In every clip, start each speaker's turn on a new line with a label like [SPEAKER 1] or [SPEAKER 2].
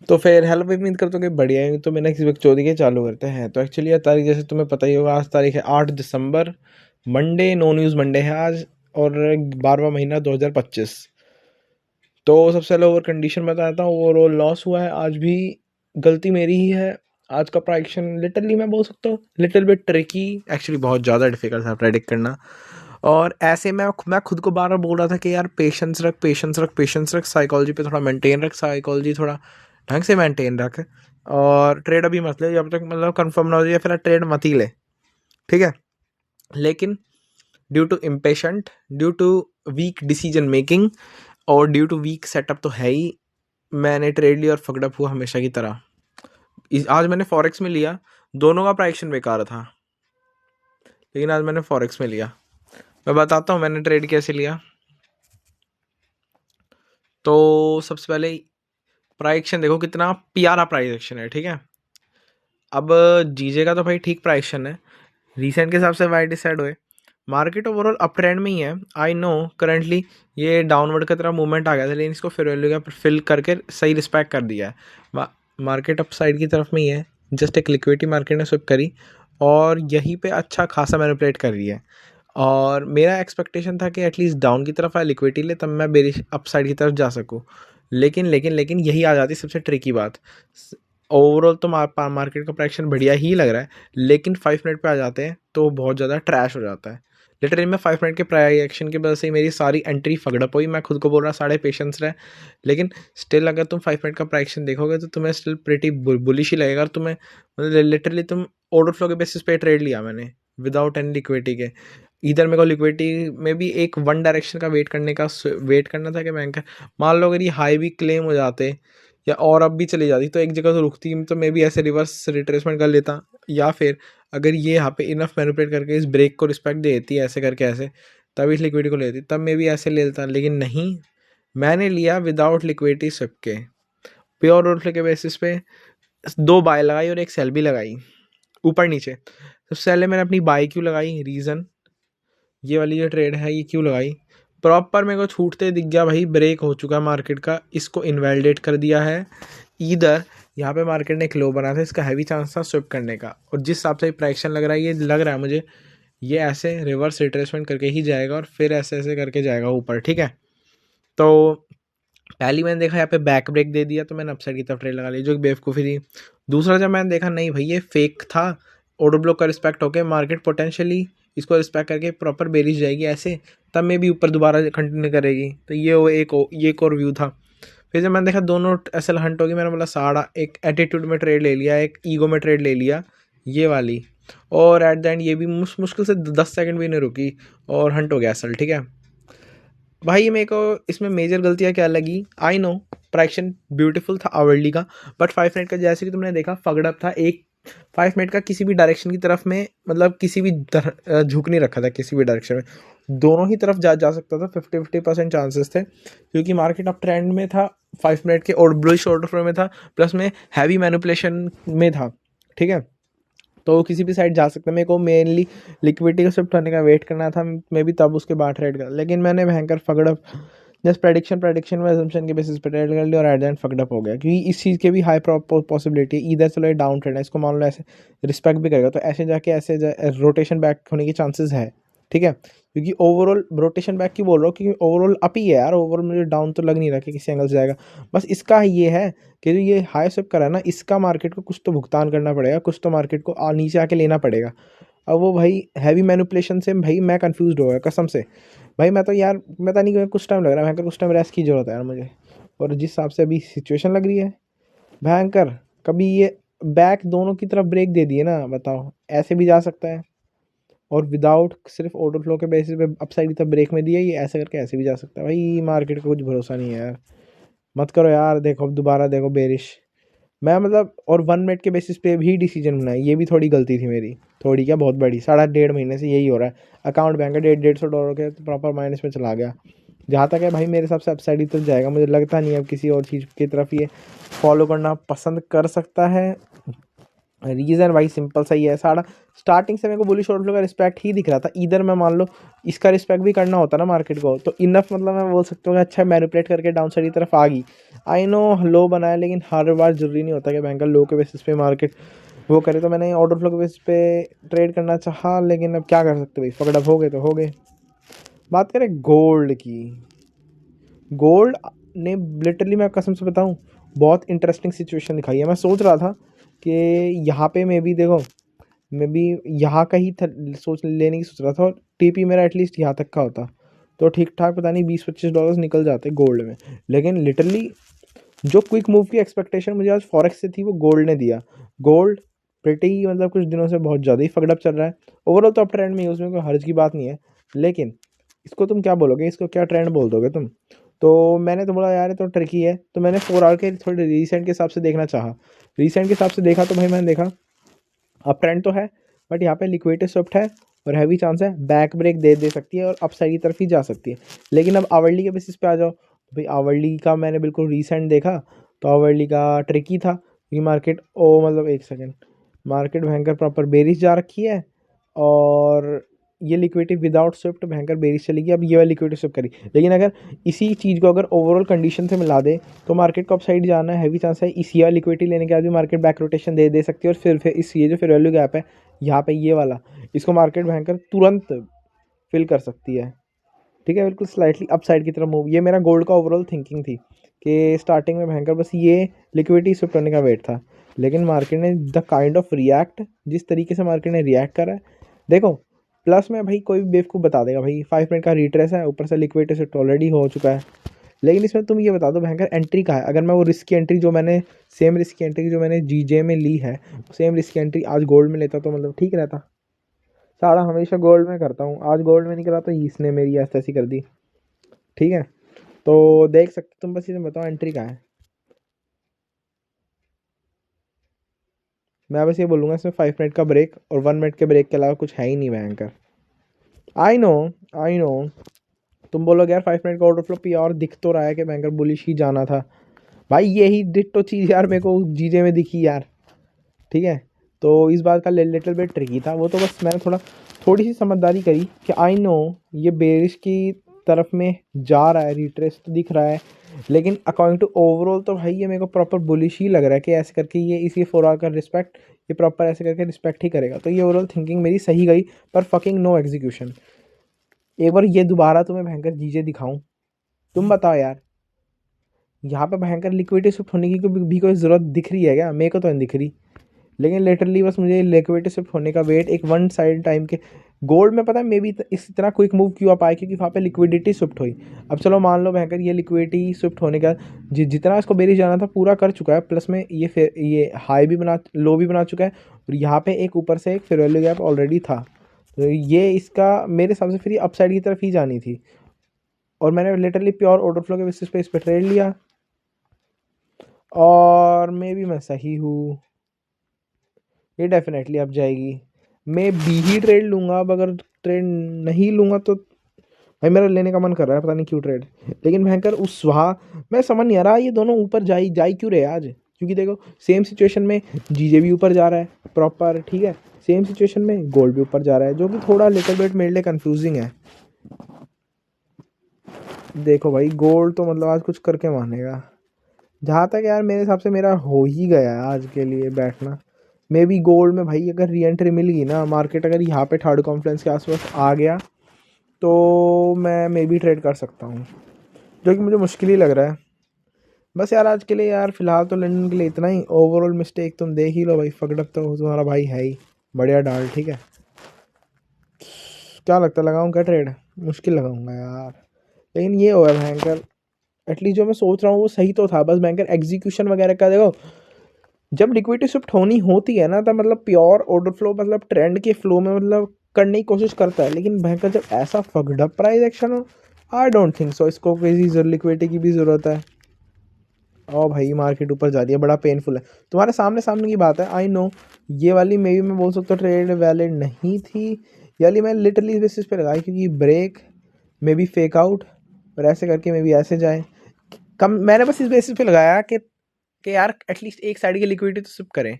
[SPEAKER 1] तो फिर हेल्प उम्मीद करता हूँ कि बढ़िया है। तो मैंने किसी वक्त चौधरी के चालू करते हैं। तो एक्चुअली यह तारीख जैसे तुम्हें पता ही होगा, आज तारीख है 8 दिसंबर, मंडे, नो न्यूज़ मंडे है आज, और 12वां महीना 2025। तो सबसे पहले ओवर कंडीशन बताता हूँ। ओवरऑल लॉस हुआ है आज भी, गलती मेरी ही है। आज का प्राइक्शन लिटरली मैं बोल सकता हूँ लिटिल बिट ट्रिकी, एक्चुअली बहुत ज़्यादा डिफिकल्ट था प्रेडिक्ट करना। और ऐसे मैं खुद को बार बार बोल रहा था कि यार पेशेंस रख, पेशेंस रख, पेशेंस रख, साइकोलॉजी पे थोड़ा मेंटेन रख, साइकोलॉजी थोड़ा ढंग से मेंटेन रख, और ट्रेड अभी मत ले जब तक मतलब कंफर्म ना हो जाए, फिर ट्रेड मत ही ले, ठीक है। लेकिन due to impatient, due to weak decision making, और ड्यू टू वीक सेटअप तो है ही, मैंने ट्रेड लिया और फकडअप हुआ हमेशा की तरह। आज मैंने फॉरेक्स में लिया, दोनों का प्राइक्शन बेकार था, लेकिन आज मैंने फॉरेक्स में लिया। मैं बताता हूँ मैंने ट्रेड कैसे लिया। तो सबसे पहले प्राइस एक्शन देखो, कितना प्यारा प्राइस एक्शन है, ठीक है। अब जीजे का तो भाई ठीक प्राइस एक्शन है, रिसेंट के हिसाब से वाई डिसाइड हुए, मार्केट ओवरऑल अप ट्रेंड में ही है। आई नो करंटली ये डाउनवर्ड की तरह मूवमेंट आ गया था, लेकिन इसको फिर वैल्यू का फिल करके सही रिस्पेक्ट कर दिया है। मार्केट अप साइड की तरफ में ही है, जस्ट एक लिक्विडिटी मार्केट ने स्विप करी और यहीं पे अच्छा खासा मैनिपुलेट कर रही है। और मेरा एक्सपेक्टेशन था कि एटलीस्ट डाउन की तरफ आए, लिक्विडिटी ले, तब मैं बेरिश अप साइड की तरफ जा सकूँ। लेकिन यही आ जाती सबसे ट्रिकी बात। ओवरऑल तो मार्केट का प्राइक्शन बढ़िया ही लग रहा है, लेकिन 5 मिनट पे आ जाते हैं तो बहुत ज़्यादा ट्रैश हो जाता है। लिटरली मैं 5 मिनट के प्राइस एक्शन की वजह से मेरी सारी एंट्री फगड़प हुई। मैं खुद को बोल रहा साढ़े पेशेंस रहे, लेकिन स्टिल अगर तुम 5 मिनट का प्राइक्शन देखोगे तो तुम्हें स्टिल प्रिटी बुलिश ही लगेगा। और तुम्हें मतलब लिटरली तुम ऑर्डर फ्लो के बेसिस पे ट्रेड लिया मैंने, विदाउट एनी लिक्विडिटी के। इधर मेरे को लिक्विडिटी में भी एक वन डायरेक्शन का वेट करना था कि बैंकर मान लो अगर ये हाई भी क्लेम हो जाते या और अब भी चली जाती तो एक जगह तो रुकती, तो मैं भी ऐसे रिवर्स रिट्रेसमेंट कर लेता, या फिर अगर ये यहाँ पे इनफ मैनिपुलेट करके इस ब्रेक को रिस्पेक्ट दे देती है ऐसे करके ऐसे, तब इस लिक्विडिटी को लेती, तब मैं भी ऐसे ले लेता। लेकिन नहीं, मैंने लिया विदाउट लिक्विडिटी सबके, प्योर और के बेसिस पे 2 बाय लगाई और एक सेल भी लगाई ऊपर नीचे। तो सेल मैंने अपनी बाय क्यों लगाई, रीज़न ये वाली जो ट्रेड है ये क्यों लगाई, प्रॉपर मेरे को छूटते दिख गया भाई ब्रेक हो चुका मार्केट का, इसको इनवैलिडेट कर दिया है। इधर यहाँ पे मार्केट ने एक लो बना था, इसका हैवी चांस था स्विप करने का, और जिस हिसाब से प्राइक्शन लग रहा है, ये लग रहा है मुझे ये ऐसे रिवर्स रिट्रेसमेंट करके ही जाएगा और फिर ऐसे ऐसे करके जाएगा ऊपर, ठीक है। तो पहली मैंने देखा यहाँ पे बैक ब्रेक दे दिया तो मैंने अपसाइड की तरफ ट्रेड लगा ली, जो कि बेवकूफ़ी थी। दूसरा जब मैंने देखा नहीं भाई ये फेक था, ऑर्डर ब्लॉक का रिस्पेक्ट होके मार्केट पोटेंशियली इसको रिस्पेक्ट करके प्रॉपर बेरिश जाएगी ऐसे, तब में भी ऊपर दोबारा कंटिन्यू करेगी। तो ये एक और व्यू था। फिर जब मैंने देखा दोनों एसएल हंट होगी, मैंने बोला साड़ा एक एटीट्यूड में ट्रेड ले लिया, एक ईगो में ट्रेड ले लिया ये वाली, और एट द एंड ये भी मुश्किल से 10 सेकंड भी नहीं रुकी और हंट हो गया एसएल, ठीक है। भाई मेरे को इसमें मेजर गलतियाँ क्या लगी, आई नो प्राइक्शन ब्यूटीफुल था आवर्ली का, बट 5 मिनट का जैसे कि तुमने देखा फगड़प था एक। 5 मिनट का किसी भी डायरेक्शन की तरफ में मतलब किसी भी झुक नहीं रखा था किसी भी डायरेक्शन में, दोनों ही तरफ जा सकता था। 50-50% चांसेस थे, क्योंकि मार्केट अप ट्रेंड में था, 5 मिनट के और बुलिश ऑर्डर फ्लो में था, प्लस में हैवी मैनिपुलेशन में था, ठीक है। तो किसी भी साइड जा सकता है। मेरे को मेनली लिक्विडिटी को शिफ्ट होने का वेट करना था, मैं भी तब उसके बाद ट्रेड कर, लेकिन मैंने भयंकर फगड़प जस्ट प्रेडिक्शन में असम्पशन के बेसिस पे ट्रेड कर लिया और एट द एंड फगड़प हो गया, क्योंकि इस चीज़ के भी हाई पॉसिबिलिटी है इधर चलो ये डाउन ट्रेड है, इसको मान लो ऐसे रिस्पेक्ट भी करेगा तो ऐसे जाके ऐसे रोटेशन बैक होने की चांसेस है, ठीक है। क्योंकि ओवरऑल रोटेशन बैक की बोल रहा हूँ, क्योंकि ओवरऑल अप ही है यार, ओवरऑल मुझे डाउन तो लग नहीं रहा कि किसी एंगल से जाएगा। बस इसका ये है कि जो ये हाई स्विप करा ना, इसका मार्केट को कुछ तो भुगतान करना पड़ेगा, कुछ तो मार्केट को नीचे आके लेना पड़ेगा। अब वो भाई हैवी मैनिपुलेशन से भाई मैं कंफ्यूज हो गया कसम से। भाई मैं तो यार मैं तो नहीं कि कुछ टाइम लग रहा है भयंकर, कुछ टाइम रेस्ट की जरूरत है यार मुझे। और जिस हिसाब से अभी सिचुएशन लग रही है भयंकर, कभी ये बैक दोनों की तरफ ब्रेक दे दिए ना, बताओ ऐसे भी जा सकता है, और विदाउट सिर्फ ऑर्डर फ्लो के बेसिस पे अपसाइड की तरफ ब्रेक में दिया, ये ऐसे करके ऐसे भी जा सकता है। भाई मार्केट का कुछ भरोसा नहीं है यार, मत करो यार। देखो अब दोबारा देखो बेरिश, मैं मतलब और 1 मिनट के बेसिस पे भी डिसीजन बनाई, ये भी थोड़ी गलती थी मेरी, थोड़ी क्या बहुत बड़ी। 1.5 महीने से यही हो रहा है, अकाउंट बैंक का $150 के तो प्रॉपर माइनस में चला गया। जहाँ तक है भाई मेरे हिसाब से अपसाइड ही तरफ जाएगा, मुझे लगता नहीं है अब किसी और चीज़ की तरफ ये फॉलो करना पसंद कर सकता है। रीज़न भाई सिंपल सा ही है सारा। स्टार्टिंग से मेरे को बुलिश आउटफ्लो का रिस्पेक्ट ही दिख रहा था। इधर मैं मान लो इसका रिस्पेक्ट भी करना होता ना मार्केट को, तो इनफ मतलब मैं बोल सकता हूँ कि अच्छा मैनिपुलेट करके डाउन साइड की तरफ आ गई। आई नो लो बनाया, लेकिन हर बार जरूरी नहीं होता कि बैंकर लो के बेसिस पे मार्केट वो करे। तो मैंने ऑर्डर फ्लो के बेसिस पे ट्रेड करना चाहा, लेकिन अब क्या कर सकते भाई, पकड़ब हो गए तो हो गए। बात करें गोल्ड की, गोल्ड ने लिटरली मैं कसम से बताऊं बहुत इंटरेस्टिंग सिचुएशन दिखाई है। मैं सोच रहा था कि यहाँ पे मे बी देखो, मैं भी यहाँ का ही सोच लेने की सोच रहा था, और टीपी मेरा एटलीस्ट यहाँ तक का होता तो ठीक ठाक पता नहीं $20-25 निकल जाते गोल्ड में। लेकिन लिटरली जो क्विक मूव की एक्सपेक्टेशन मुझे आज फॉरेक्स से थी वो गोल्ड ने दिया। गोल्ड प्रिटी मतलब कुछ दिनों से बहुत ज़्यादा ही फकडअप चल रहा है। ओवरऑल तो अप ट्रेंड में उसमें कोई हर्ज की बात नहीं है, लेकिन इसको तुम क्या बोलोगे, इसको क्या ट्रेंड बोल दोगे तुम। तो मैंने तो बोला यार ये तो ट्रिकी है, तो मैंने 4 आवर के थोड़े रिसेंट के हिसाब से देखना चाहा। रिसेंट के हिसाब से देखा तो भाई मैंने देखा अप ट्रेंड तो है, बट यहाँ पे लिक्विडिटी स्विफ्ट है और हैवी चांस है बैक ब्रेक दे सकती है और अपसाइड की तरफ ही जा सकती है। लेकिन अब आवरली के बेसिस पे आ जाओ तो भाई आवरली का मैंने बिल्कुल रिसेंट देखा तो आवरली का ट्रिकी था। ये मार्केट ओ मतलब एक सेकेंड, मार्केट भयंकर प्रॉपर बेरिश जा रखी है, और ये लिक्विडिटी विदाउट स्विफ्ट भयंकर बेरिश चलेगी। अब ये वाली लिक्विडिटी स्विफ्ट करी, लेकिन अगर इसी चीज़ को अगर ओवरऑल कंडीशन से मिला दे तो मार्केट को अपसाइड जाना है, हैवी चांस है। इसी वाली लिक्विडिटी लेने के बाद भी मार्केट बैक रोटेशन दे सकती है, और फिर इस ये जो फिर वैल्यू गैप है यहाँ पे ये वाला, इसको मार्केट भयंकर तुरंत फिल कर सकती है। ठीक है, बिल्कुल स्लाइटली अपसाइड की तरफ मूव। ये मेरा गोल्ड का ओवरऑल थिंकिंग थी कि स्टार्टिंग में भयंकर बस ये लिक्विडिटी स्विफ्ट होने का वेट था, लेकिन मार्केट ने द काइंड ऑफ रिएक्ट, जिस तरीके से मार्केट ने रिएक्ट करा है देखो। प्लस में भाई कोई भी बेवकूफ़ बता देगा भाई 5 मिनट का रिट्रेस है, ऊपर से लिक्विडिटी स्विफ्ट ऑलरेडी हो चुका है। लेकिन इसमें तुम ये बता दो भयंकर एंट्री का है, अगर मैं वो रिस्क की एंट्री जो मैंने सेम रिस्क की एंट्री जो मैंने जीजे में ली है, सेम रिस्क की एंट्री आज गोल्ड में लेता तो मतलब ठीक रहता। सारा हमेशा गोल्ड में करता हूँ, आज गोल्ड में नहीं करा तो इसने मेरी ऐसी ऐसी कर दी। ठीक है, तो देख सकते तुम, बस इसमें बताओ एंट्री कहाँ है। मैं बस ये बोलूँगा इसमें 5 मिनट का ब्रेक और 1 मिनट के ब्रेक के अलावा कुछ है ही नहीं भयंकर। आई नो, आई नो तुम बोलोगे यार 5 मिनट का ऑर्डर फ्लो प्योर दिख तो रहा है कि भयंकर बुलिश ही जाना था। भाई यही डिट्टो चीज़ यार मेरे को जीजे में दिखी यार। ठीक है, तो इस बात का लिटिल बिट ट्रिकी था वो, तो बस मैंने थोड़ी सी समझदारी करी कि आई नो ये बेरिश की तरफ में जा रहा है, रिट्रेस तो दिख रहा है, लेकिन अकॉर्डिंग टू ओवरऑल तो भाई ये मेरे को प्रॉपर बुलिश ही लग रहा है कि ऐसे करके ये इसी 4 आवर का रिस्पेक्ट ये प्रॉपर ऐसे करके रिस्पेक्ट ही करेगा। तो ये ओवरऑल थिंकिंग मेरी सही गई, पर फकिंग नो एग्जीक्यूशन। एक बार ये दोबारा तुम्हें भयंकर जीजे दिखाऊं, तुम बताओ यार यहाँ पे भयंकर लिक्विडिटी शिफ्ट होने की भी कोई ज़रूरत दिख रही है क्या? मेरे को तो नहीं दिख रही। लेकिन लिटरली बस मुझे लिक्विडिटी शिफ्ट होने का वेट एक वन साइड टाइम के गोल्ड में पता है मे बी इस इतना क्विक मूव क्यों आ पाए, क्योंकि वहाँ पे लिक्विडिटी शिफ्ट हुई। अब चलो मान लो भयंकर ये लिक्विडिटी शिफ्ट होने का जितना इसको बेरिश जाना था पूरा कर चुका है, प्लस में ये फिर ये हाई भी बना लो भी बना चुका है, और यहाँ पे एक ऊपर से एक फेयर वैल्यू गैप ऑलरेडी था। तो ये इसका मेरे हिसाब से फिर अपसाइड की तरफ ही जानी थी, और मैंने लिटरली प्योर ऑर्डर फ्लो के बेसिस पे इस पर ट्रेड लिया, और मे बी मैं सही हूँ। ये डेफिनेटली अब जाएगी, मैं बी ही ट्रेड लूँगा। अब अगर ट्रेड नहीं लूँगा तो भाई मेरा लेने का मन कर रहा है, पता नहीं क्यों ट्रेड। लेकिन भयंकर उस वहाँ मैं समझ नहीं आ रहा ये दोनों ऊपर जाई क्यों रहे आज, क्योंकि देखो सेम सिचुएशन में जीजे भी ऊपर जा रहा है प्रॉपर। ठीक है, सेम सिचुएशन में गोल्ड भी ऊपर जा रहा है, जो कि थोड़ा लिटिल बिट मेरे लिए कंफ्यूजिंग है। देखो भाई गोल्ड तो मतलब आज कुछ करके मानेगा, जहाँ तक यार मेरे हिसाब से मेरा हो ही गया है आज के लिए बैठना। मे बी गोल्ड में भाई अगर री एंट्री मिल गई ना, मार्केट अगर यहाँ पे थर्ड कॉन्फ्रेंस के आसपास आ गया तो मैं मे बी ट्रेड कर सकता हूँ, जो कि मुझे मुश्किल ही लग रहा है। बस यार आज के लिए यार फिलहाल तो लंदन के लिए इतना ही। ओवरऑल मिस्टेक तुम देख ही लो भाई, फकडअप तो तुम्हारा भाई है ही बढ़िया डाल। ठीक है, क्या लगता है लगाऊँ क्या ट्रेड? मुश्किल लगाऊंगा यार, लेकिन ये हो है भयंकर एटलीस्ट जो मैं सोच रहा हूँ वो सही तो था, बस भयंकर एग्जीक्यूशन वगैरह का देखो। जब लिक्विडिटी शिफ्ट होनी होती है ना तब मतलब प्योर ऑर्डर फ्लो मतलब ट्रेंड के फ्लो में मतलब करने की कोशिश करता है, लेकिन भयंकर जब ऐसा फगडप प्राइस एक्शन हो आई डोंट थिंक सो इसको किसी लिक्विडिटी की भी ज़रूरत है। ओ भाई मार्केट ऊपर जा रही है, बड़ा पेनफुल है। तुम्हारे सामने सामने की बात है, आई नो ये वाली मे बी मैं बोल सकता हूँ ट्रेड वैलिड नहीं थी। ये वाली मैं लिटरली बेसिस पे लगाई क्योंकि break may be fake out और ऐसे करके मे बी ऐसे जाए कम। मैंने बस इस बेसिस पे लगाया कि यार एटलीस्ट एक साइड की लिक्विडिटी तो शिफ्ट करें,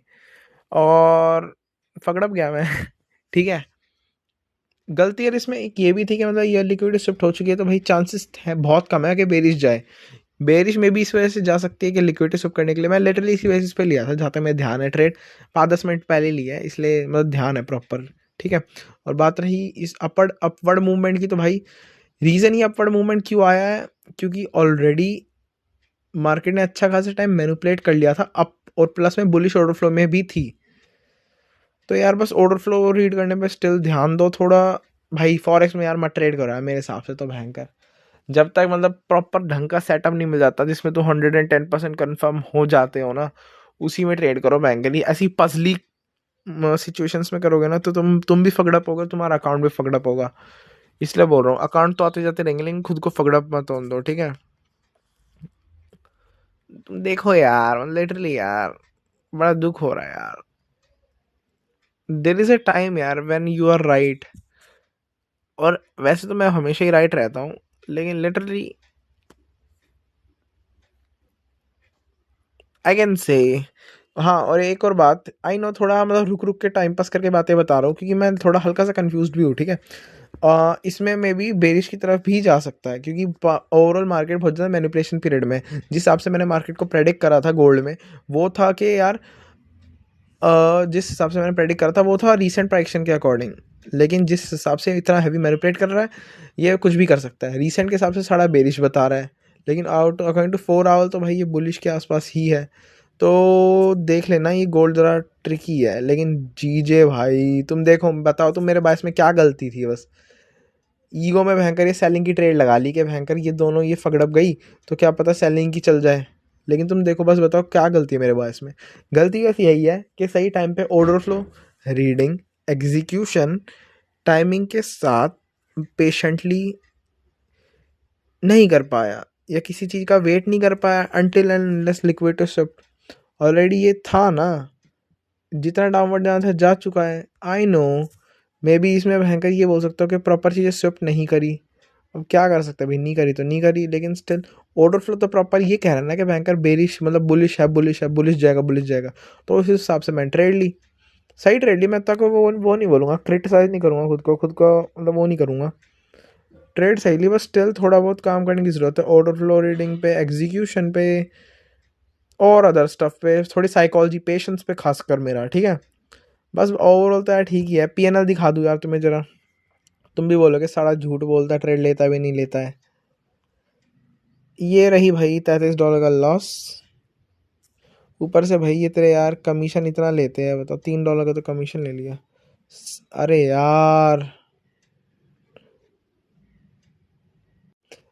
[SPEAKER 1] और पकड़ गया मैं। ठीक है, गलती यार इसमें एक ये भी थी कि मतलब ये लिक्विडिटी शिफ्ट हो चुकी है, तो भाई चांसेस है बहुत कम है कि बेरिश जाए। बेरिश में भी इस वजह से जा सकती है कि लिक्विडिटी शिफ्ट करने के लिए मैं लिटरली इसी बेसिस पे लिया था, जहाँ तक मेरा ध्यान है। ट्रेड 5-10 मिनट पहले लिया है, इसलिए मतलब ध्यान है प्रॉपर। ठीक है, और बात रही इस अपवर्ड मूवमेंट की, तो भाई रीज़न ही अपवर्ड मूवमेंट क्यों आया है, क्योंकि ऑलरेडी मार्केट ने अच्छा खासा टाइम मैनिपुलेट कर लिया था अप, और प्लस में बुलिश ऑर्डर फ्लो में भी थी। तो यार बस ऑर्डर फ्लो रीड करने पे स्टिल ध्यान दो थोड़ा। भाई फॉरेक्स में यार मत ट्रेड करो यार, मेरे हिसाब से तो भयंकर। जब तक मतलब प्रॉपर ढंग का सेटअप नहीं मिल जाता जिसमें तो 110% कन्फर्म हो जाते हो ना, उसी में ट्रेड करो बैंकली। ऐसी पजली सिचुएशंस में करोगे ना तो तुम भी फकड़अप होगा, तुम्हारा अकाउंट भी फकड़अप होगा। इसलिए बोल रहा हूँ, अकाउंट तो आते जाते रहेंगे लेकिन खुद को फकड़अप मत होने दो, ठीक है। तुम देखो यार, लिटरली यार बड़ा दुख हो रहा है यार। देर इज अ टाइम यार व्हेन यू आर राइट, और वैसे तो मैं हमेशा ही राइट रहता हूँ, लेकिन लिटरली आई कैन से। हाँ, और एक और बात, आई नो थोड़ा मतलब रुक रुक के टाइम पास करके बातें बता रहा हूँ, क्योंकि मैं थोड़ा हल्का सा कंफ्यूज भी हूँ, ठीक है। इसमें मे बी बेरिश की तरफ भी जा सकता है, क्योंकि ओवरऑल मार्केट बहुत ज़्यादा मैनिपुलेशन पीरियड में, जिस हिसाब से मैंने मार्केट को प्रेडिक्ट करा था गोल्ड में, वो था कि यार जिस हिसाब से मैंने प्रेडिक्ट करा था वो था रीसेंट प्राइक्शन के अकॉर्डिंग। लेकिन जिस हिसाब से इतना हैवी मैनिपुलेट कर रहा है, ये कुछ भी कर सकता है। रीसेंट के हिसाब से सारा बेरिश बता रहा है, लेकिन आउट अकॉर्डिंग टू 4 आवर तो भाई ये बुलिश के आसपास ही है। तो देख लेना, ये गोल्ड ज़रा ट्रिकी है। लेकिन जीजे भाई तुम देखो, बताओ तुम मेरे बायस में क्या गलती थी। बस ईगो में भयंकर ये सेलिंग की ट्रेड लगा ली कि भयंकर ये दोनों ये फगड़प गई तो क्या पता सेलिंग की चल जाए। लेकिन तुम देखो, बस बताओ क्या गलती है मेरे बायस में। गलती बस यही है कि सही टाइम पे order flow, reading, execution, timing के साथ पेशेंटली नहीं कर पाया, या किसी चीज़ का वेट नहीं कर पाया until and unless liquidity shift already ये था ना। जितना डाउनवर्ड जाना था जा चुका है, आई नो। मे बी इसमें भयंकर ये बोल सकता हूँ कि प्रॉपर चीज़ें शिफ्ट नहीं करी। अब क्या कर सकते हैं भाई, नहीं करी तो नहीं करी, लेकिन स्टिल ऑर्डर फ्लो तो प्रॉपर ये कह रहा है ना कि भयंकर बेरिश मतलब बुलिश है, बुलिश है, बुलिश जाएगा, बुलिश जाएगा। तो उस हिसाब से मैंने ट्रेड ली, सही ट्रेड ली। मैं तक वो नहीं बोलूँगा, क्रिटिसाइज नहीं करूँगा खुद को मतलब वो नहीं करूँगा। ट्रेड सही ली, बस स्टिल थोड़ा बहुत काम करने की ज़रूरत है ऑर्डर फ्लो रीडिंग पे, एग्जीक्यूशन पे, और अदर स्टफ पे, थोड़ी साइकोलॉजी पेशेंस पे खासकर मेरा, ठीक है। बस ओवरऑल तो यार ठीक ही है। पीएनएल दिखा दूँ यार तुम्हें ज़रा, तुम भी बोलोगे सारा झूठ बोलता है, ट्रेड लेता भी नहीं लेता है। ये रही भाई $33 का लॉस। ऊपर से भाई ये तेरे यार कमीशन इतना लेते हैं, बताओ $3 का तो कमीशन ले लिया। अरे यार,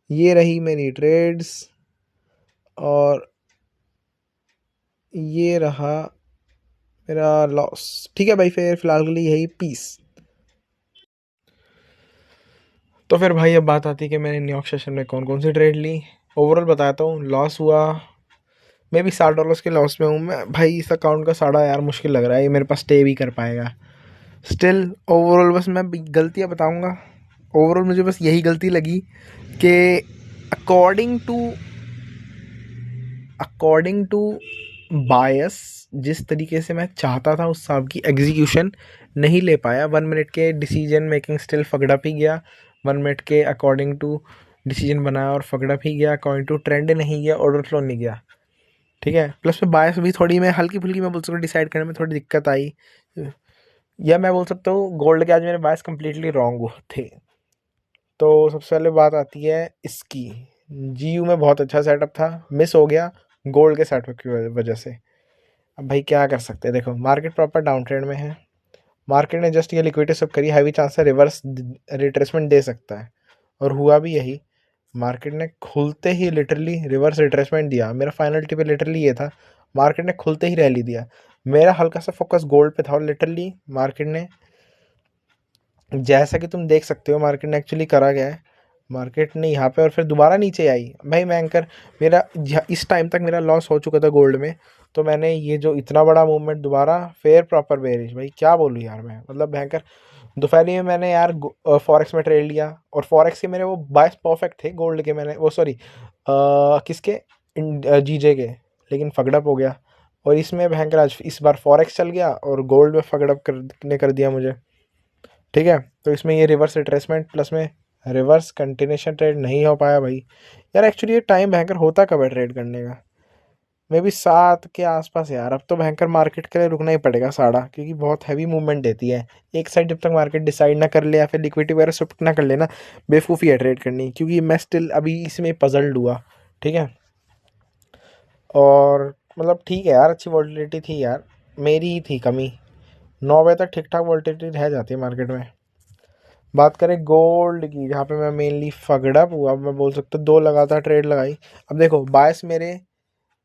[SPEAKER 1] ये रही मेरी ट्रेड्स, और ये रहा मेरा लॉस। ठीक है भाई, फिर फिलहाल के लिए यही पीस। तो फिर भाई अब बात आती है कि मैंने न्यूयॉर्क सेशन में कौन कौन सी ट्रेड ली। ओवरऑल बताता हूँ, लॉस हुआ, मैं भी $60 के लॉस में हूँ मैं भाई। इस अकाउंट का साड़ा यार मुश्किल लग रहा है, ये मेरे पास स्टे भी कर पाएगा। स्टिल ओवरऑल बस मैं गलतियाँ बताऊँगा। ओवरऑल मुझे बस यही गलती लगी कि अकॉर्डिंग टू अकॉर्डिंग टू बायस, जिस तरीके से मैं चाहता था उस हिसाब की एग्जीक्यूशन नहीं ले पाया। 1 मिनट के डिसीजन मेकिंग स्टिल फगड़प ही गया। 1 मिनट के अकॉर्डिंग टू डिसीजन बनाया और फगड़प ही गया। अकॉर्डिंग टू ट्रेंड नहीं गया, ऑर्डर फ्लो नहीं गया, ठीक है। प्लस में बायस भी थोड़ी मैं हल्की फुल्की मैं बोल सकता हूँ डिसाइड करने में थोड़ी दिक्कत आई, या मैं बोल सकता हूँ गोल्ड के आज मेरे बायस कम्प्लीटली रॉन्ग थे। तो सबसे पहले बात आती है इसकी, जीयू में बहुत अच्छा सेटअप था, मिस हो गया गोल्ड के सेटअप की वजह से। अब भाई क्या कर सकते हैं, देखो मार्केट प्रॉपर डाउन ट्रेंड में है। मार्केट ने जस्ट ये लिक्विडिटी सब करी, हैवी चांस है रिवर्स रिट्रेसमेंट दे सकता है, और हुआ भी यही। मार्केट ने खुलते ही लिटरली रिवर्स रिट्रेसमेंट दिया। मेरा फाइनल टिप लिटरली ये था, मार्केट ने खुलते ही रैली दिया। मेरा हल्का सा फोकस गोल्ड पे था, और लिटरली मार्केट ने, जैसा कि तुम देख सकते हो मार्केट ने एक्चुअली करा गया है, मार्केट ने यहाँ पे और फिर दोबारा नीचे आई भाई। मैं एंकर मेरा इस टाइम तक मेरा लॉस हो चुका था गोल्ड में, तो मैंने ये जो इतना बड़ा मूवमेंट दोबारा फिर प्रॉपर बेरिश, भाई क्या बोलूँ यार मैं, मतलब भयंकर। दोपहरी में मैंने यार फॉरेक्स में ट्रेड लिया, और फॉरेक्स के मेरे वो 22 परफेक्ट थे गोल्ड के, मैंने वो सॉरी किसके जीजे के, लेकिन फगड़प हो गया। और इसमें भयंकर आज इस बार फॉरेक्स चल गया और गोल्ड में फगड़प करने कर दिया मुझे, ठीक है। तो इसमें ये रिवर्स रिट्रेसमेंट प्लस में रिवर्स कंटिन्यूशन ट्रेड नहीं हो पाया भाई। यार एक्चुअली ये टाइम भयंकर होता कब है ट्रेड करने का? मे बी 7 के आसपास यार। अब तो भयंकर मार्केट के लिए रुकना ही पड़ेगा साढ़ा, क्योंकि बहुत हैवी मूवमेंट देती है एक साइड। जब तक मार्केट डिसाइड ना कर ले या फिर लिक्विडिटी वगैरह शिफ्ट ना कर लेना, बेवकूफ़ी है ट्रेड करनी, क्योंकि मैं स्टिल अभी इसमें पजल्ड हुआ, ठीक है। और मतलब ठीक है यार, अच्छी वॉलिटिलिटी थी यार, मेरी ही थी कमी। 9 बजे तक ठीक ठाक वॉलिटिलिटी रह जाती है मार्केट में। बात करें गोल्ड की, जहाँ पे मैं मेनली फगड़प हुआ, मैं बोल सकता हूँ 2 लगातार ट्रेड लगाई। अब देखो बायस मेरे,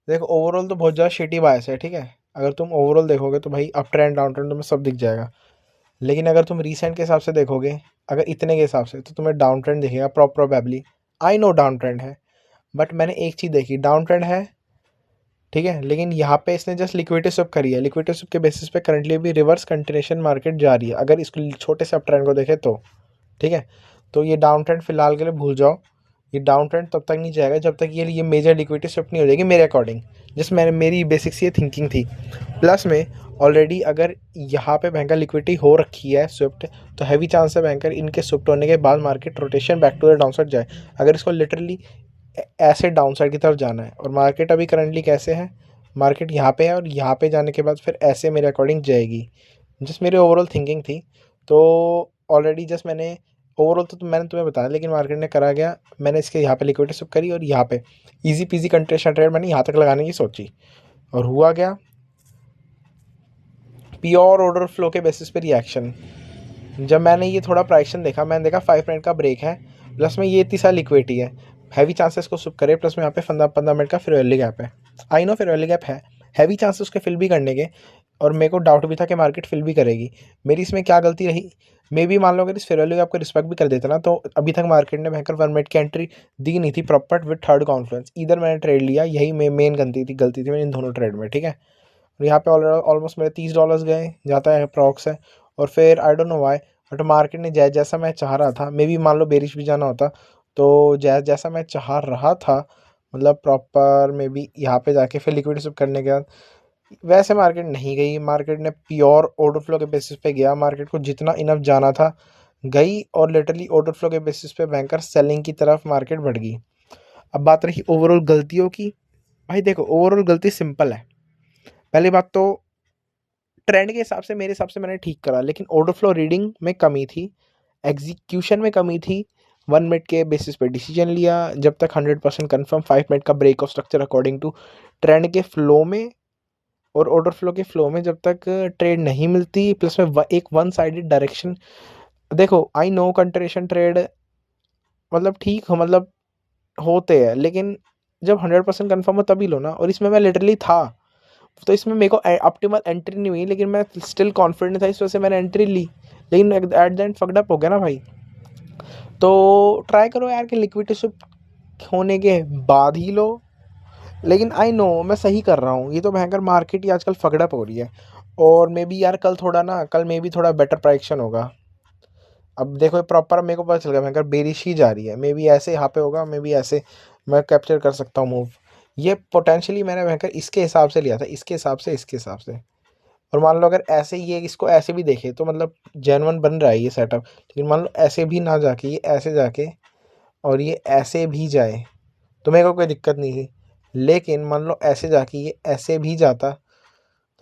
[SPEAKER 1] देखो ओवरऑल तो बहुत ज़्यादा शिटी बायस है, ठीक है। अगर तुम ओवरऑल देखोगे तो भाई अप ट्रेंड डाउन ट्रेंड तुम्हें सब दिख जाएगा। लेकिन अगर तुम रीसेंट के हिसाब से देखोगे, अगर इतने के हिसाब से, तो तुम्हें डाउन ट्रेंड दिखेगा probably. I know down trend है, बट मैंने एक चीज़ देखी, डाउन ट्रेंड है, ठीक है, लेकिन यहाँ पे इसने जस्ट लिक्विडिटी स्विप करी है। लिक्विडिटी स्विप के बेसिस पे करंटली भी रिवर्स कंटिन्यूशन मार्केट जा रही है, अगर इसको छोटे से अप ट्रेंड को देखें तो, ठीक है। तो ये डाउन ट्रेंड फिलहाल के लिए भूल जाओ। ये डाउन ट्रेंड तब तक नहीं जाएगा जब तक ये मेजर लिक्विडिटी शिफ्ट नहीं हो जाएगी मेरे अकॉर्डिंग। जिस मैंने मेरी बेसिक्स ये थिंकिंग थी। प्लस में ऑलरेडी अगर यहाँ पे बैंकर लिक्विडिटी हो रखी है स्विफ्ट, तो हैवी चांस है बैंकर इनके स्विफ्ट होने के बाद market rotation back to the down side जाए। अगर इसको लिटरली ऐसे डाउन साइड की तरफ जाना है, और मार्केट अभी करंटली कैसे है, मार्केट यहाँ पे है और यहाँ पे जाने के बाद फिर ऐसे मेरे अकॉर्डिंग जाएगी, जस्ट मेरी ओवरऑल थिंकिंग थी। तो ऑलरेडी जस्ट मैंने ओवरऑल तो मैंने तुम्हें बताया, लेकिन मार्केट ने करा गया, मैंने इसके यहाँ पे लिक्विडिटी स्विप करी और यहाँ पे इजी पीजी कंट्रेशन ट्रेड मैंने यहाँ तक लगाने की सोची, और हुआ क्या, प्योर ऑर्डर फ्लो के बेसिस पे रिएक्शन। जब मैंने ये थोड़ा प्राइक्शन देखा, मैंने देखा 5 मिनट का ब्रेक है, प्लस में ये इतनी सारी लिक्विडिटी है, हैवी चांसेस को स्विप करे, प्लस में यहाँ पे 15 मिनट का फेयरवैल्यू गैप है। आई नो फेयरवैल्यू गैप है, हैवी चांसेस उसके फिल भी करने के, और मेरे को डाउट भी था कि मार्केट फिल भी करेगी। मेरी इसमें क्या गलती रही, मे भी मान लो अगर इस फेयरवैल्यू गैप को रिस्पेक्ट भी कर देता ना, तो अभी तक मार्केट ने भयंकर 1 मिनट की एंट्री दी नहीं थी प्रॉपर विद थर्ड कॉन्फ्लुएंस। इधर मैंने ट्रेड लिया, यही मेन गलती थी मेरी इन दोनों ट्रेड में, ठीक है। और यहाँ पे ऑलमोस्ट मेरे $30 गए जाता है अप्रॉक्स है। और फिर I don't know why, but market ने जैसा मैं चाह रहा था, मे बी मान लो बेरिश भी जाना होता, तो जैसा मैं चाह रहा था, मतलब प्रॉपर मे बी यहाँ पे जाके फिर लिक्विडिटी स्विप करने के बाद, वैसे मार्केट नहीं गई। मार्केट ने प्योर ऑर्डर फ्लो के बेसिस पे गया, मार्केट को जितना इनफ जाना था गई, और लिटरली ऑर्डर फ्लो के बेसिस पे बैंकर सेलिंग की तरफ मार्केट बढ़ गई। अब बात रही ओवरऑल गलतियों की, भाई देखो ओवरऑल गलती सिंपल है। पहली बात तो ट्रेंड के हिसाब से मेरे हिसाब से मैंने ठीक करा, लेकिन ऑर्डर फ्लो रीडिंग में कमी थी, एग्जीक्यूशन में कमी थी। 1 मिनट के बेसिस पे डिसीजन लिया, जब तक 100% कन्फर्म 5 मिनट का break of structure according to trend के फ्लो में और ऑर्डर फ्लो के फ्लो में जब तक ट्रेड नहीं मिलती, प्लस में एक वन साइडेड डायरेक्शन। देखो आई नो कंट्रेशन ट्रेड मतलब ठीक हो, मतलब होते हैं, लेकिन जब 100% कन्फर्म हो तभी लो ना, और इसमें मैं लिटरली था। तो इसमें मेरे को ऑप्टिमल एंट्री नहीं हुई, लेकिन मैं स्टिल कॉन्फिडेंट था, इस वजह से मैंने एंट्री ली, लेकिन at the end fucked up हो गया ना भाई। तो ट्राई करो यार कि लिक्विडिटी स्विप होने के बाद ही लो, लेकिन आई नो मैं सही कर रहा हूँ, ये तो भयंकर मार्केट ही आजकल फक्ड अप हो रही है। और मे बी यार कल मे बी थोड़ा बेटर प्राइक्शन होगा। अब देखो प्रॉपर मेरे को पता चल गया भयंकर बेरिश ही जा रही है, मे बी ऐसे यहाँ पे होगा, मे बी ऐसे मैं कैप्चर कर सकता हूँ मूव। ये पोटेंशियली मैंने भयंकर इसके हिसाब से लिया था, इसके हिसाब से। और मान लो अगर ऐसे ये इसको ऐसे भी देखे तो मतलब जेन्युइन बन रहा है ये सेटअप, लेकिन मान लो ऐसे भी ना जाके ये ऐसे जाके और ये ऐसे भी जाए तो मेरे को कोई दिक्कत नहीं थी, लेकिन मान लो ऐसे जाके ये ऐसे भी जाता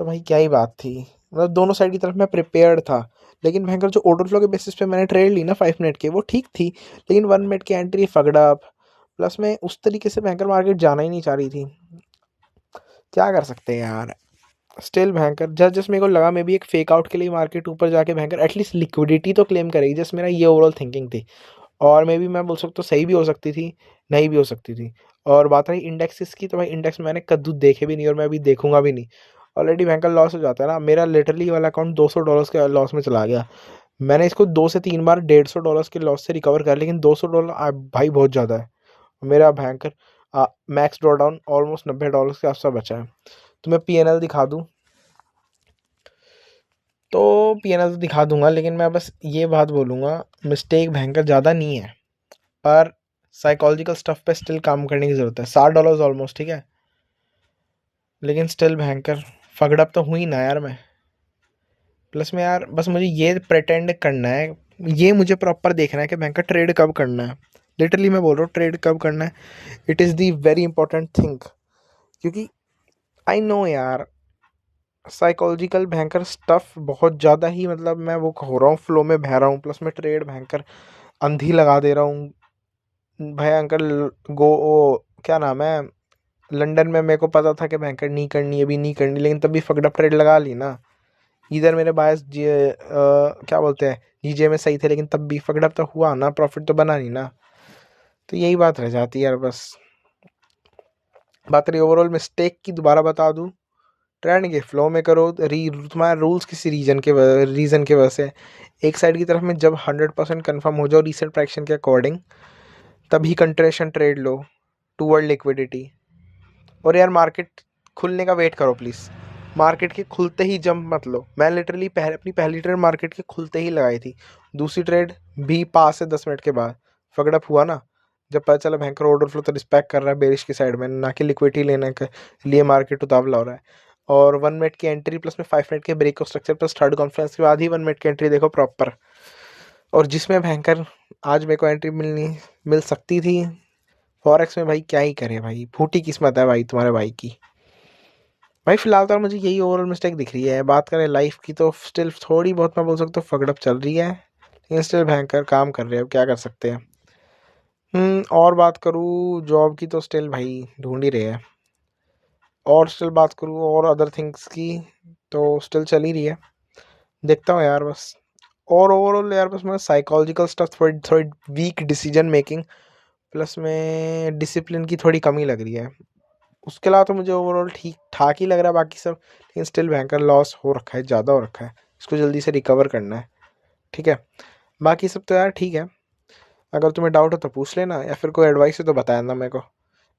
[SPEAKER 1] तो भाई क्या ही बात थी। मतलब दोनों साइड की तरफ मैं प्रिपेयर्ड था, लेकिन भयंकर जो ऑर्डर फ्लो के बेसिस पे मैंने ट्रेड ली ना 5 मिनट के, वो ठीक थी, लेकिन 1 मिनट की एंट्री फगड़ा अप, प्लस में उस तरीके से भयंकर मार्केट जाना ही नहीं चाह रही थी। क्या कर सकते हैं यार, स्टिल भयंकर जस्ट मेरे को लगा मे बी एक फेक आउट के लिए मार्केट ऊपर जाके भयंकर एटलीस्ट लिक्विडिटी तो क्लेम करेगी, जस्ट मेरा ये ओवरऑल थिंकिंग थी। और मे बी मैं बोल सकता हूँ सही भी हो सकती थी, नहीं भी हो सकती थी। और बात रही इंडेक्सेस की, तो भाई इंडेक्स मैंने कद्दू देखे भी नहीं और मैं अभी देखूंगा भी नहीं। ऑलरेडी भयंकर लॉस हो जाता है ना, मेरा लिटरली वाला अकाउंट $200 के लॉस में चला गया। मैंने इसको 2 से 3 बार $150 के लॉस से रिकवर कर, लेकिन $200 भाई बहुत ज़्यादा है। मेरा भयंकर मैक्स ड्रॉ डाउन ऑलमोस्ट $90 के आसपास बचा है। तो मैं PNL दिखा दूँ तो PNL तो दिखा दूंगा, लेकिन मैं बस ये बात बोलूँगा, मिस्टेक भयंकर ज़्यादा नहीं है, पर साइकोलॉजिकल स्टफ पे स्टिल काम करने की ज़रूरत है। $60 ऑलमोस्ट, ठीक है। लेकिन स्टिल भयंकर फकड अप तो हुई ना यार मैं। प्लस में यार बस मुझे ये प्रिटेंड करना है, ये मुझे प्रॉपर देखना है कि बैंक का ट्रेड कब करना है। लिटरली मैं बोल रहा हूँ ट्रेड कब करना है, it is the very important thing. क्योंकि आई नो यार साइकोलॉजिकल भयंकर स्टफ बहुत ज़्यादा ही, मतलब मैं वो हो रहा हूँ, फ्लो में बह रहा हूँ, प्लस में ट्रेड भयंकर अंधी लगा दे रहा हूँ भयंकर। गो वो क्या नाम है, लंदन में मेरे को पता था कि भयंकर नहीं करनी, अभी नहीं करनी, लेकिन तभी फकड अप ट्रेड लगा ली ना। इधर मेरे बायस क्या बोलते हैं, जीजे में सही थे, लेकिन तब भी फकड अप तो हुआ ना, प्रॉफिट तो बना नहीं ना। तो यही बात रह जाती है यार बस। बात रही ओवरऑल मिस्टेक की, दोबारा बता दूं, ट्रेंड के फ्लो में करो। तुम्हारे रूल्स किसी रीजन के वजह से एक साइड की तरफ में जब 100% कन्फर्म हो जाओ रिसेंट प्राइक्शन के अकॉर्डिंग, तभी कंट्रेशन ट्रेड लो टूवर्ड लिक्विडिटी। और यार मार्केट खुलने का वेट करो प्लीज़, मार्केट के खुलते ही जंप मत लो। मैं लिटरली अपनी पहली ट्रेड मार्केट के खुलते ही लगाई थी, दूसरी ट्रेड भी 5 से 10 मिनट के बाद फगड़प हुआ ना, जब पता चला भयंकर ऑर्डर फ्लो तो रिस्पेक्ट कर रहा है बेरिश की साइड में, ना कि लिक्विडिटी लेने के लिए मार्केट उतावला हो रहा है। और 1 मिनट की एंट्री प्लस में 5 मिनट के break of structure plus third conference के बाद ही 1 मिनट की एंट्री देखो प्रॉपर। और जिसमें भयंकर आज मेरे को एंट्री मिल सकती थी फॉरेक्स में, भाई क्या ही करे भाई, फूटी किस्मत है भाई तुम्हारे भाई की। भाई फिलहाल तो मुझे यही ओवरऑल मिस्टेक दिख रही है। बात करें लाइफ की तो स्टिल थोड़ी बहुत मैं बोल सकता हूँ फगड़प चल रही है, लेकिन स्टिल भयंकर काम कर रहे हैं, अब क्या कर सकते हैं। और बात करूँ जॉब की तो स्टिल भाई ढूंढ ही रहे हैं। और स्टिल बात करूँ और अदर थिंग्स की तो स्टिल चल ही रही है, देखता हूँ यार बस। और ओवरऑल यार बस मैं साइकोलॉजिकल स्टफ थोड़ी थोड़ी वीक डिसीजन मेकिंग प्लस में डिसिप्लिन की थोड़ी कमी लग रही है। उसके अलावा तो मुझे ओवरऑल ठीक ठाक ही लग रहा है बाकी सब, लेकिन स्टिल भयंकर लॉस हो रखा है, ज़्यादा हो रखा है, इसको जल्दी से रिकवर करना है। ठीक है, बाकी सब तो यार ठीक है। अगर तुम्हें डाउट हो तो पूछ लेना, या फिर कोई एडवाइस है तो बता देना मेरे को।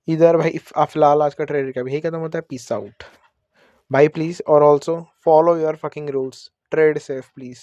[SPEAKER 1] इधर भाई फिलहाल आज का ट्रेड का भी यही खत्म होता है, पीस आउट भाई प्लीज़। और also follow your fucking rules, trade safe please.